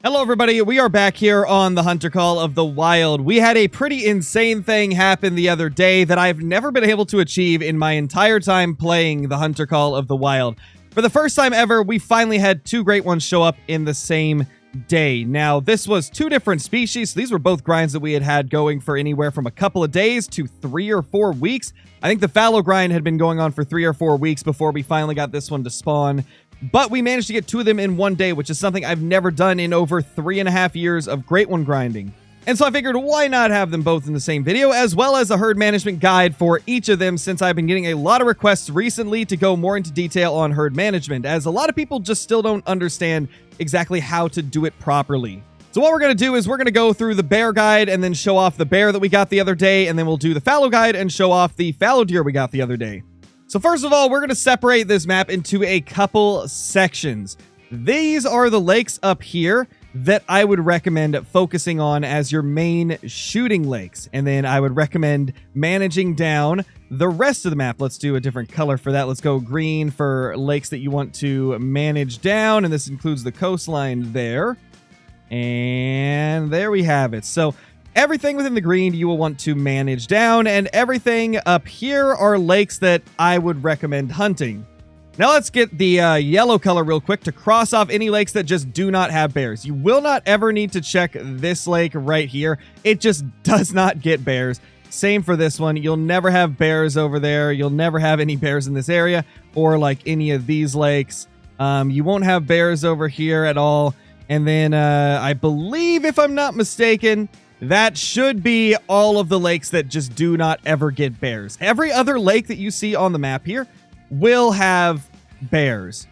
Hello everybody, we are back here on the Hunter Call of the Wild. We had a pretty insane thing happen the other day that I've never been able to achieve in my entire time playing the Hunter Call of the Wild. For the first time ever, we finally had two great ones show up in the same day. Now, this was two different species. These were both grinds that we had going for anywhere from a couple of days to 3 or 4 weeks. I think the Fallow grind had been going on for 3 or 4 weeks before we finally got this one to spawn. But we managed to get two of them in one day, which is something I've never done in over 3.5 years of Great One grinding. And so I figured, why not have them both in the same video, as well as a herd management guide for each of them, since I've been getting a lot of requests recently to go more into detail on herd management, as a lot of people just still don't understand exactly how to do it properly. So what we're going to do is we're going to go through the bear guide and then show off the bear that we got the other day, and then we'll do the fallow guide and show off the fallow deer we got the other day. So first of all, we're going to separate this map into a couple sections. These are the lakes up here that I would recommend focusing on as your main shooting lakes. And then I would recommend managing down the rest of the map. Let's do a different color for that. Let's go green for lakes that you want to manage down. And this includes the coastline there. And there we have it. So everything within the green you will want to manage down, and everything up here are lakes that I would recommend hunting. Now let's get the yellow color real quick to cross off any lakes that just do not have bears. You will not ever need to check this lake right here. It just does not get bears. Same for this one. You'll never have bears over there. You'll never have any bears in this area or like any of these lakes. You won't have bears over here at all. And then I believe, if I'm not mistaken, that should be all of the lakes that just do not ever get bears. Every other lake that you see on the map here will have bears,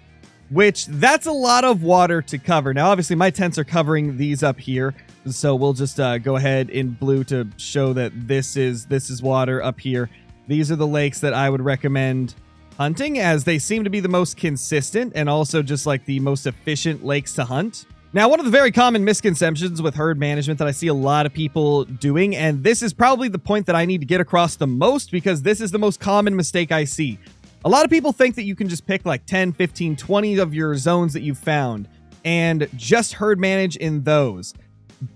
which that's a lot of water to cover. Now, obviously, my tents are covering these up here, so we'll just go ahead in blue to show that this is water up here. These are the lakes that I would recommend hunting, as they seem to be the most consistent and also just like the most efficient lakes to hunt. Now, one of the very common misconceptions with herd management that I see a lot of people doing, and this is probably the point that I need to get across the most because this is the most common mistake I see. A lot of people think that you can just pick like 10, 15, 20 of your zones that you've found and just herd manage in those.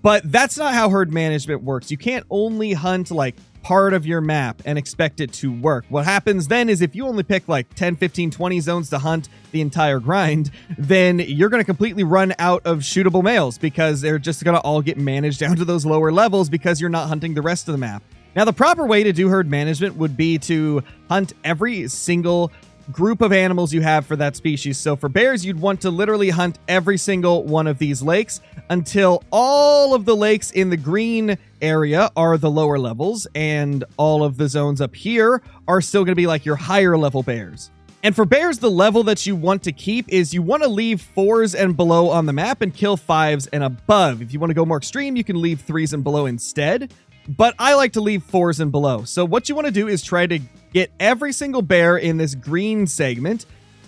But that's not how herd management works. You can't only hunt like part of your map and expect it to work. What happens then is if you only pick like 10, 15, 20 zones to hunt the entire grind, then you're going to completely run out of shootable males because they're just going to all get managed down to those lower levels because you're not hunting the rest of the map. Now, the proper way to do herd management would be to hunt every single group of animals you have for that species. So for bears, you'd want to literally hunt every single one of these lakes until all of the lakes in the green area are the lower levels, and all of the zones up here are still going to be like your higher level bears. And for bears, the level that you want to keep is you want to leave 4s and below on the map and kill 5s and above. If you want to go more extreme, you can leave 3s and below instead. But I like to leave 4s and below. So what you want to do is try to get every single bear in this green segment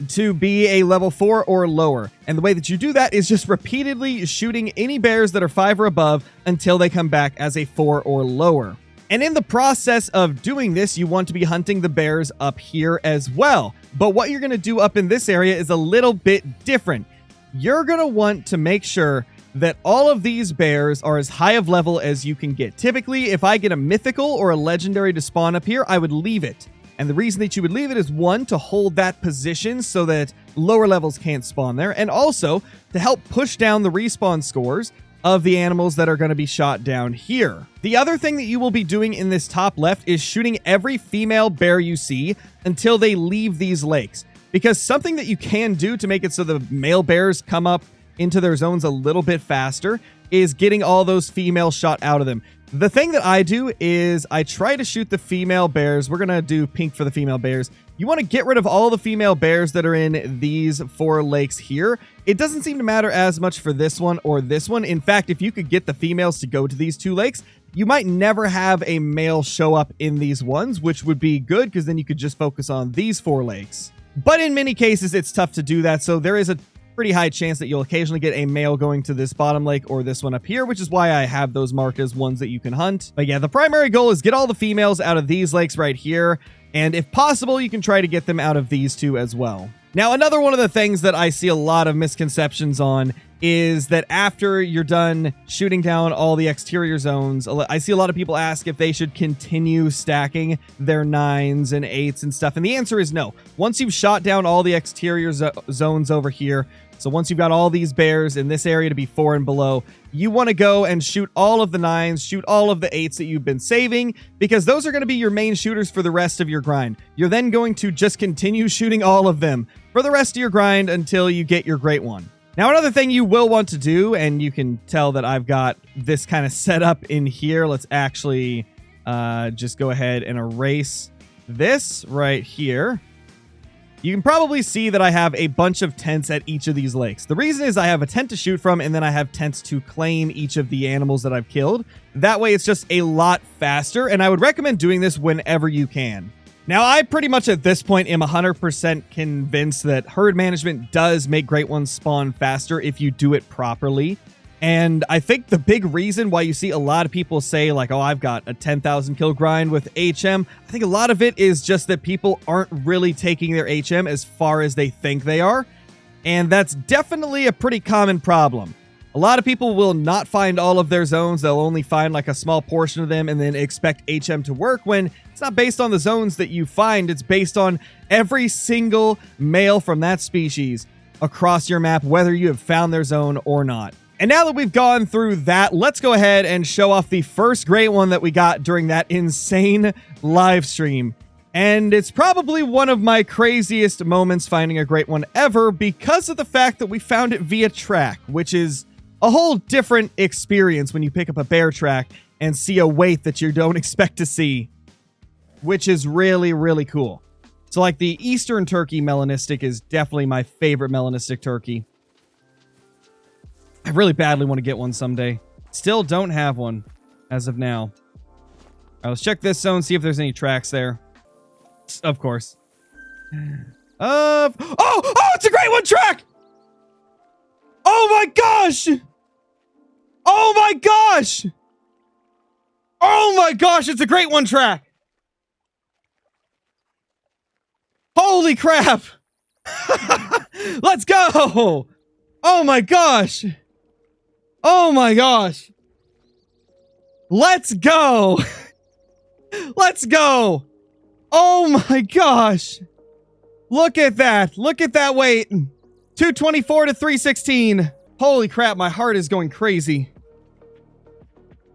to be a level 4 or lower. And the way that you do that is just repeatedly shooting any bears that are 5 or above until they come back as a 4 or lower. And in the process of doing this, you want to be hunting the bears up here as well. But what you're going to do up in this area is a little bit different. You're going to want to make sure that all of these bears are as high of level as you can get. Typically, if I get a mythical or a legendary to spawn up here, I would leave it. And the reason that you would leave it is, one, to hold that position so that lower levels can't spawn there, and also to help push down the respawn scores of the animals that are going to be shot down here. The other thing that you will be doing in this top left is shooting every female bear you see until they leave these lakes. Because something that you can do to make it so the male bears come up into their zones a little bit faster is getting all those females shot out of them. The thing that I do is I try to shoot the female bears. We're going to do pink for the female bears. You want to get rid of all the female bears that are in these 4 lakes here. It doesn't seem to matter as much for this one or this one. In fact, if you could get the females to go to these 2 lakes, you might never have a male show up in these ones, which would be good because then you could just focus on these 4 lakes. But in many cases, it's tough to do that. So there is a pretty high chance that you'll occasionally get a male going to this bottom lake or this one up here, which is why I have those marked as ones that you can hunt. But yeah, the primary goal is get all the females out of these lakes right here. And if possible, you can try to get them out of these 2 as well. Now, another one of the things that I see a lot of misconceptions on is that after you're done shooting down all the exterior zones, I see a lot of people ask if they should continue stacking their 9s and 8s and stuff. And the answer is no. Once you've shot down all the exterior zones over here, so once you've got all these bears in this area to be 4 and below, you want to go and shoot all of the 9s, shoot all of the 8s that you've been saving, because those are going to be your main shooters for the rest of your grind. You're then going to just continue shooting all of them for the rest of your grind until you get your great one. Now, another thing you will want to do, and you can tell that I've got this kind of set up in here. Let's actually just go ahead and erase this right here. You can probably see that I have a bunch of tents at each of these lakes. The reason is I have a tent to shoot from, and then I have tents to claim each of the animals that I've killed. That way, it's just a lot faster, and I would recommend doing this whenever you can. Now, I pretty much at this point am 100% convinced that herd management does make great ones spawn faster if you do it properly. And I think the big reason why you see a lot of people say like, oh, I've got a 10,000 kill grind with HM, I think a lot of it is just that people aren't really taking their HM as far as they think they are. And that's definitely a pretty common problem. A lot of people will not find all of their zones. They'll only find like a small portion of them and then expect HM to work when it's not based on the zones that you find. It's based on every single male from that species across your map, whether you have found their zone or not. And now that we've gone through that, let's go ahead and show off the first great one that we got during that insane live stream. And it's probably one of my craziest moments finding a great one ever because of the fact that we found it via track, which is a whole different experience when you pick up a bear track and see a weight that you don't expect to see, which is really, really cool. So like the Eastern turkey melanistic is definitely my favorite melanistic turkey. I really badly want to get one someday. Still don't have one as of now. All right, let's check this zone, see if there's any tracks there. Of course. Oh, it's a great one track! Oh my gosh! Oh my gosh! Oh my gosh, it's a great one track! Holy crap! Let's go! Oh my gosh! Oh my gosh! Let's go! Let's go! Oh my gosh! Look at that! Look at that weight! 224 to 316. Holy crap, my heart is going crazy.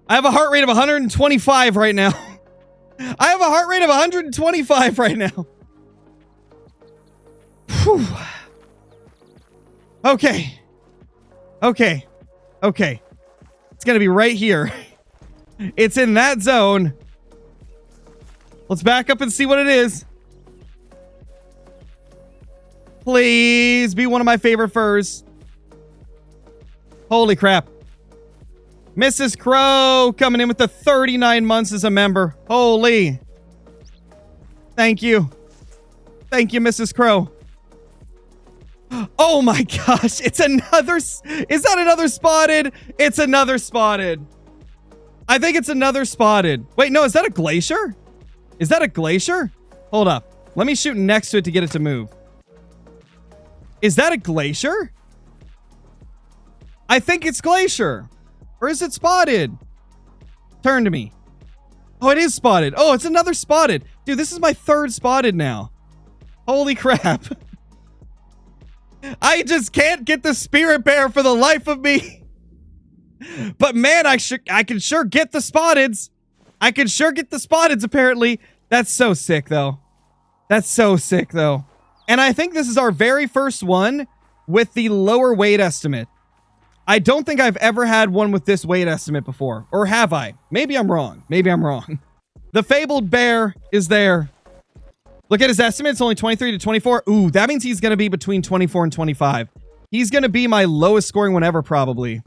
I have a heart rate of 125 right now. I have a heart rate of 125 right now. Whew. Okay. Okay. Okay. It's gonna be right here. It's in that zone. Let's back up and see what it is. Please be one of my favorite furs. Holy crap. Mrs. Crow coming in with the 39 months as a member. Holy. Thank you. Thank you, Mrs. Crow. Oh my gosh. It's another. Is that another spotted? It's another spotted. I think it's another spotted. Wait, no, is that a glacier? Is that a glacier? Hold up. Let me shoot next to it to get it to move. Is that a glacier? I think it's glacier. Or is it spotted? Turn to me. Oh, it is spotted. Oh, it's another spotted. Dude, this is my third spotted now. Holy crap. I just can't get the spirit bear for the life of me. But man, I can sure get the spotteds. I can sure get the spotteds, apparently. That's so sick, though. That's so sick, though. And I think this is our very first one with the lower weight estimate. I don't think I've ever had one with this weight estimate before. Or have I? Maybe I'm wrong. Maybe I'm wrong. The fabled bear is there. Look at his estimate. It's only 23 to 24. Ooh, that means he's going to be between 24 and 25. He's going to be my lowest scoring one ever, probably.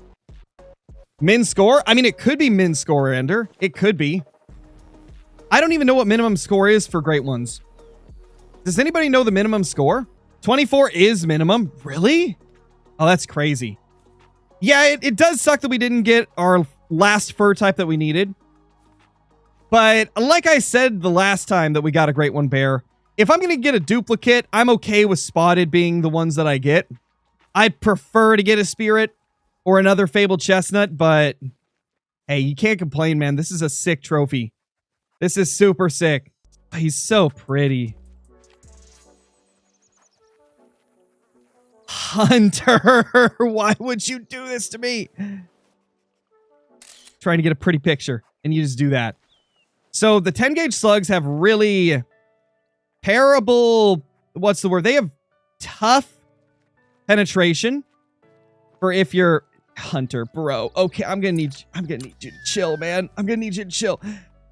Min score? I mean, it could be min score, Ender. It could be. I don't even know what minimum score is for great ones. Does anybody know the minimum score? 24 is minimum. Really? Oh, that's crazy. Yeah, it does suck that we didn't get our last fur type that we needed. But like I said the last time that we got a great one bear, if I'm going to get a duplicate, I'm okay with spotted being the ones that I get. I'd prefer to get a spirit, or another fabled chestnut, but hey, you can't complain, man. This is a sick trophy. This is super sick. He's so pretty. Hunter, why would you do this to me? Trying to get a pretty picture, and you just do that. So the 10 gauge slugs have really terrible, what's the word? They have tough penetration for if you're Hunter, bro. Okay, I'm gonna need you to chill, man. I'm gonna need you to chill.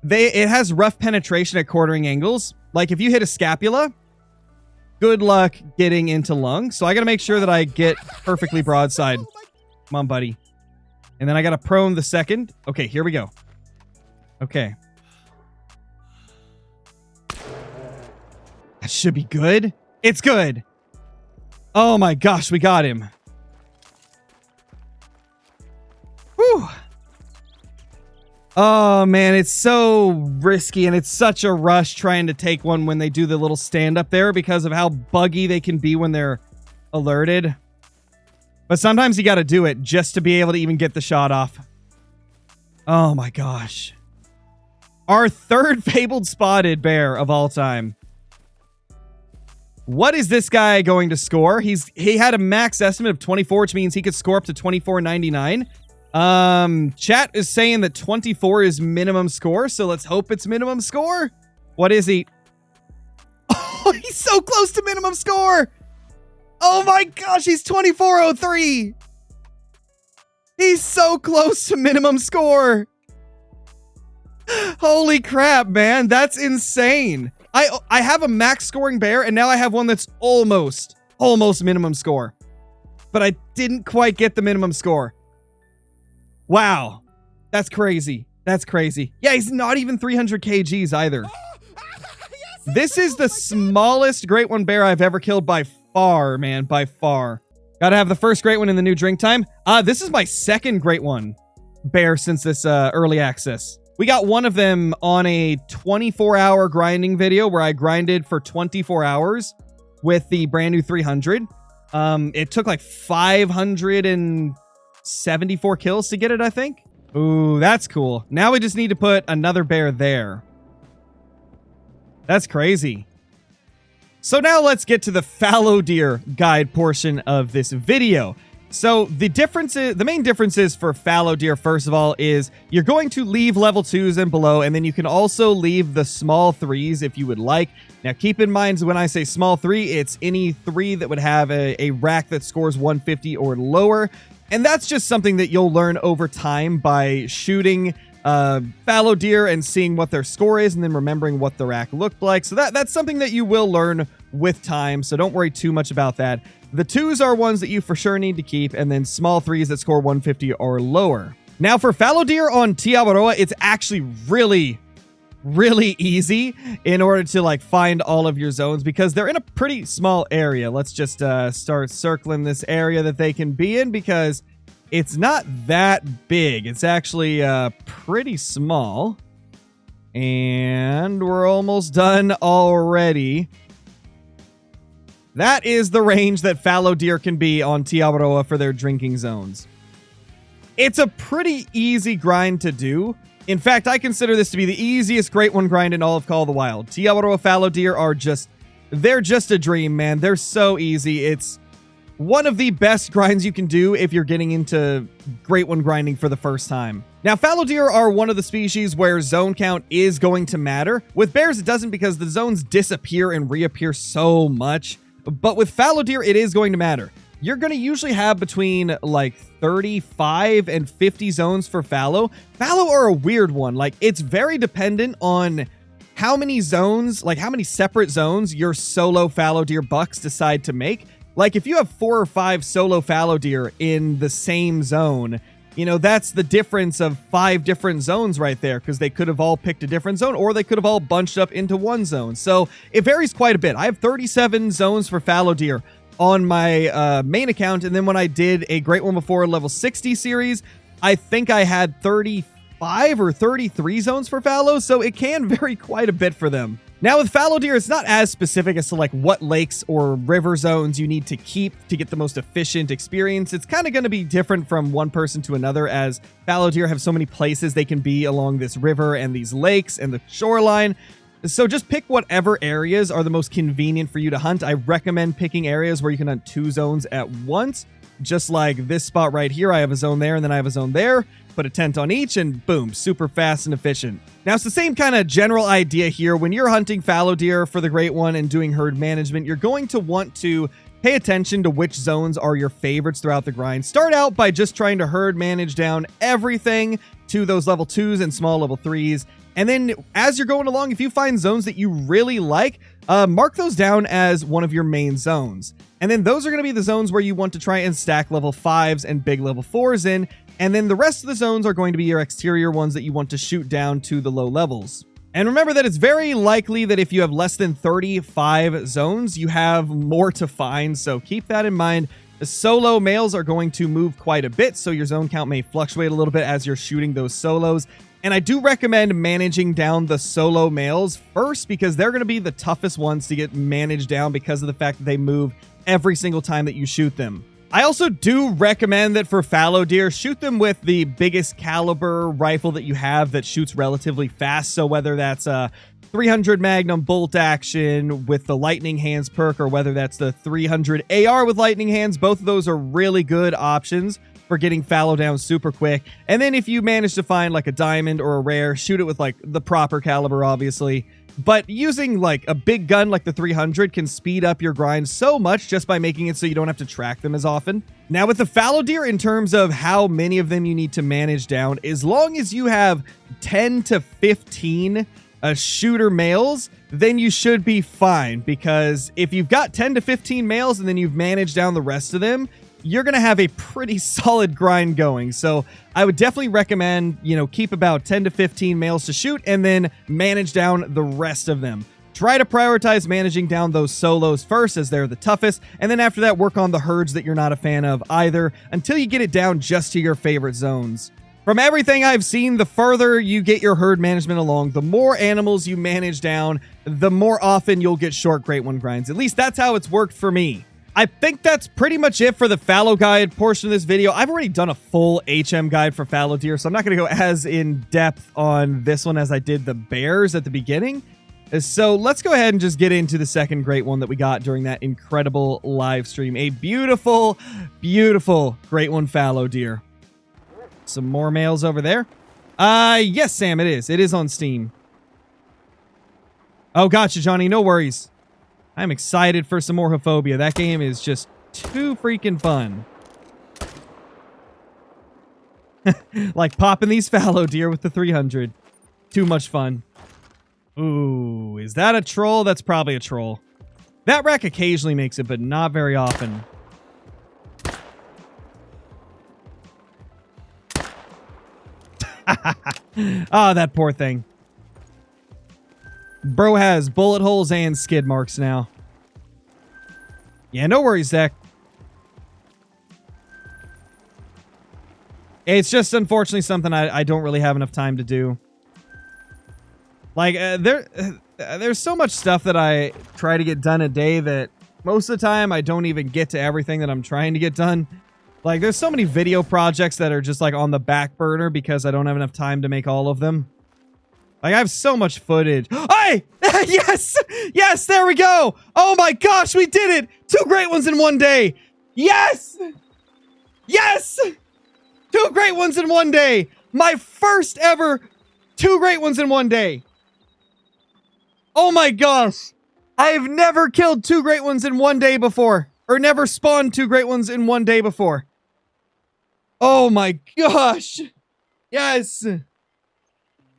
It has rough penetration at quartering angles. Like if you hit a scapula, good luck getting into lung. So I gotta make sure that I get perfectly broadside. Come on, buddy. And then I gotta prone the second. Okay, here we go. Okay. That should be good. It's good. Oh my gosh, we got him. Whew. Oh man, it's so risky and it's such a rush trying to take one when they do the little stand up there because of how buggy they can be when they're alerted. But sometimes you got to do it just to be able to even get the shot off. Oh my gosh. Our third fabled spotted bear of all time. What is this guy going to score? He had a max estimate of 24, which means he could score up to 24.99. Chat is saying that 24 is minimum score, so let's hope it's minimum score. What is he? Oh, he's so close to minimum score. Oh my gosh, he's 2403. He's so close to minimum score. Holy crap, man. That's insane. I have a max scoring bear, and now I have one that's almost minimum score. But I didn't quite get the minimum score. Wow. That's crazy. That's crazy. Yeah, he's not even 300 kgs either. This is the smallest Great One bear I've ever killed by far, man. By far. Gotta have the first Great One in the new drink time. This is my second Great One bear since this early access. We got one of them on a 24-hour grinding video where I grinded for 24 hours with the brand new 300. It took like 574 kills to get it, I think. Ooh, that's cool. Now we just need to put another bear there. That's crazy. So now let's get to the fallow deer guide portion of this video. So the main differences for fallow deer, first of all, is you're going to leave level 2s and below, and then you can also leave the small 3s if you would like. Now, keep in mind, when I say small 3, it's any 3 that would have a rack that scores 150 or lower. And that's just something that you'll learn over time by shooting fallow deer and seeing what their score is and then remembering what the rack looked like. So that's something that you will learn with time, so don't worry too much about that. The 2s are ones that you for sure need to keep, and then small 3s that score 150 or lower. Now, for fallow deer on Tiawaroa, it's actually really easy in order to like find all of your zones because they're in a pretty small area. Let's just start circling this area that they can be in because it's not that big. It's actually pretty small. And we're almost done already. That is the range that fallow deer can be on Tiawaroa for their drinking zones. It's a pretty easy grind to do. In fact, I consider this to be the easiest Great One grind in all of Call of the Wild. Tiawaroa fallow deer are they're just a dream, man. They're so easy. It's one of the best grinds you can do if you're getting into Great One grinding for the first time. Now, fallow deer are one of the species where zone count is going to matter. With bears, it doesn't because the zones disappear and reappear so much. But with fallow deer, it is going to matter. You're going to usually have between like 35 and 50 zones for fallow. Fallow are a weird one. Like, it's very dependent on how many zones, like how many separate zones your solo fallow deer bucks decide to make. Like, if you have 4 or 5 solo fallow deer in the same zone, you know, that's the difference of 5 different zones right there, because they could have all picked a different zone, or they could have all bunched up into one zone. So it varies quite a bit. I have 37 zones for fallow deer on my main account, and then when I did a Great One Before level 60 series, I think I had 35 or 33 zones for fallow, so it can vary quite a bit for them. Now with fallow deer, it's not as specific as to like what lakes or river zones you need to keep to get the most efficient experience. It's kind of going to be different from one person to another, as fallow deer have so many places they can be along this river and these lakes and the shoreline. So just pick whatever areas are the most convenient for you to hunt. I recommend picking areas where you can hunt 2 zones at once. Just like this spot right here, I have a zone there and then I have a zone there. Put a tent on each and boom, super fast and efficient. Now it's the same kind of general idea here. When you're hunting fallow deer for the Great One and doing herd management, you're going to want to pay attention to which zones are your favorites throughout the grind. Start out by just trying to herd manage down everything to those level 2s and small level 3s. And then as you're going along, if you find zones that you really like, mark those down as one of your main zones. And then those are going to be the zones where you want to try and stack level 5s and big level 4s in. And then the rest of the zones are going to be your exterior ones that you want to shoot down to the low levels. And remember that it's very likely that if you have less than 35 zones, you have more to find. So keep that in mind. The solo males are going to move quite a bit, so your zone count may fluctuate a little bit as you're shooting those solos. And I do recommend managing down the solo males first, because they're going to be the toughest ones to get managed down because of the fact that they move every single time that you shoot them. I also do recommend that for fallow deer, shoot them with the biggest caliber rifle that you have that shoots relatively fast. So whether that's a 300 Magnum bolt action with the lightning hands perk, or whether that's the 300 AR with lightning hands, both of those are really good options for getting fallow down super quick. And then if you manage to find like a diamond or a rare, shoot it with like the proper caliber, obviously. But using like a big gun like the 300 can speed up your grind so much just by making it so you don't have to track them as often. Now with the fallow deer, in terms of how many of them you need to manage down, as long as you have 10 to 15 shooter males, then you should be fine. Because if you've got 10 to 15 males and then you've managed down the rest of them, you're going to have a pretty solid grind going. So I would definitely recommend, keep about 10 to 15 males to shoot and then manage down the rest of them. Try to prioritize managing down those solos first, as they're the toughest. And then after that, work on the herds that you're not a fan of either, until you get it down just to your favorite zones. From everything I've seen, the further you get your herd management along, the more animals you manage down, the more often you'll get short Great One grinds. At least that's how it's worked for me. I think that's pretty much it for the fallow guide portion of this video. I've already done a full HM guide for fallow deer, so I'm not going to go as in depth on this one as I did the bears at the beginning. So let's go ahead and just get into the second Great One that we got during that incredible live stream. A beautiful, beautiful Great One fallow deer. Some more males over there. Yes, Sam, it is. It is on Steam. Oh, gotcha, Johnny. No worries. I'm excited for some more Hophobia. That game is just too freaking fun. Like popping these fallow deer with the 300. Too much fun. Ooh, is that a troll? That's probably a troll. That rack occasionally makes it, but not very often. Oh, that poor thing. Bro has bullet holes and skid marks now. Yeah, no worries, Zach. It's just unfortunately something I don't really have enough time to do. Like, there's so much stuff that I try to get done a day that most of the time I don't even get to everything that I'm trying to get done. Like, there's so many video projects that are just like on the back burner because I don't have enough time to make all of them. Like, I have so much footage. Hey! Yes! Yes, there we go! Oh my gosh, we did it! 2 Great Ones in one day! Yes! Yes! 2 Great Ones in one day! My first ever 2 Great Ones in one day! Oh my gosh! I have never killed 2 Great Ones in one day before. Or never spawned 2 Great Ones in one day before. Oh my gosh! Yes!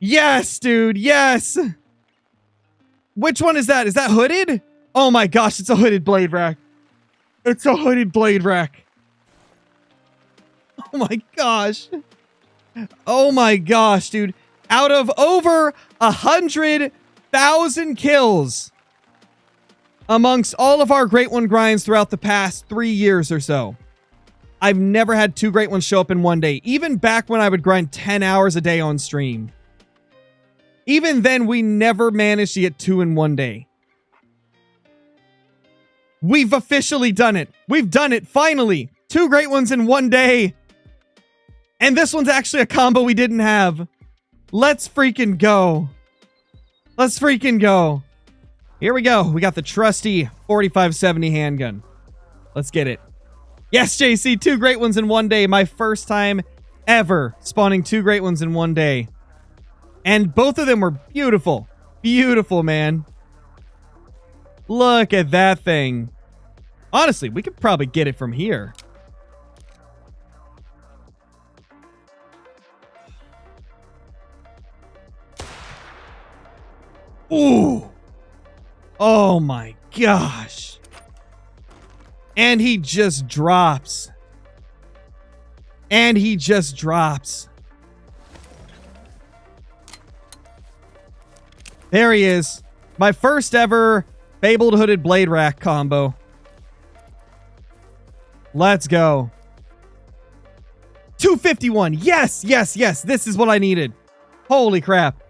Yes, dude, yes! Which one is that? Is that hooded? Oh my gosh, it's a hooded blade rack. It's a hooded blade rack. Oh my gosh. Oh my gosh, dude. Out of over 100,000 kills amongst all of our Great One grinds throughout the past 3 years or so, I've never had 2 Great Ones show up in one day. Even back when I would grind 10 hours a day on stream. Even then, we never managed to get 2 in one day. We've officially done it. We've done it, finally. 2 great ones in one day. And this one's actually a combo we didn't have. Let's freaking go. Let's freaking go. Here we go. We got the trusty 4570 handgun. Let's get it. Yes, JC, 2 great ones in one day. My first time ever spawning 2 great ones in one day. And both of them were beautiful. Beautiful, man. Look at that thing. Honestly, we could probably get it from here. Ooh. Oh my gosh. And he just drops. And he just drops. There he is. My first ever Fabled Hooded Blade Rack combo. Let's go. 251. Yes, yes, yes. This is what I needed. Holy crap.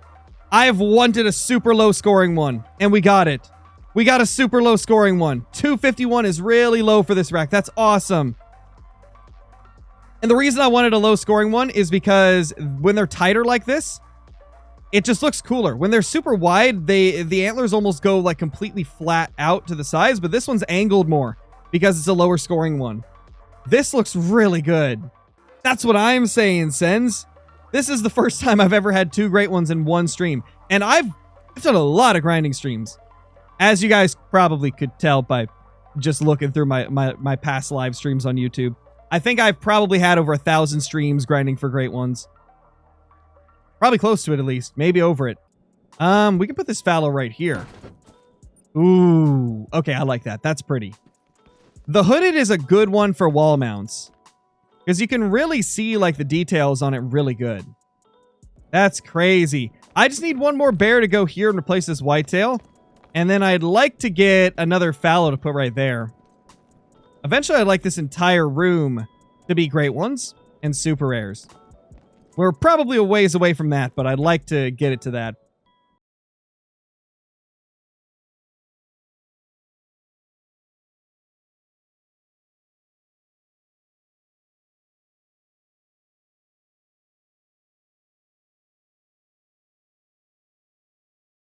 I have wanted a super low scoring one, and we got it. We got a super low scoring one. 251 is really low for this rack. That's awesome. And the reason I wanted a low scoring one is because when they're tighter like this, it just looks cooler. When they're super wide, the antlers almost go like completely flat out to the sides, but this one's angled more because it's a lower scoring one. This looks really good. That's what I'm saying, Sens. This is the first time I've ever had 2 great ones in one stream. And I've done a lot of grinding streams. As you guys probably could tell by just looking through my past live streams on YouTube. I think I've probably had over 1,000 streams grinding for great ones. Probably close to it at least. Maybe over it. We can put this fallow right here. Ooh. Okay, I like that. That's pretty. The hooded is a good one for wall mounts. Because you can really see like the details on it really good. That's crazy. I just need one more bear to go here and replace this whitetail. And then I'd like to get another fallow to put right there. Eventually I'd like this entire room to be great ones and super rares. We're probably a ways away from that, but I'd like to get it to that.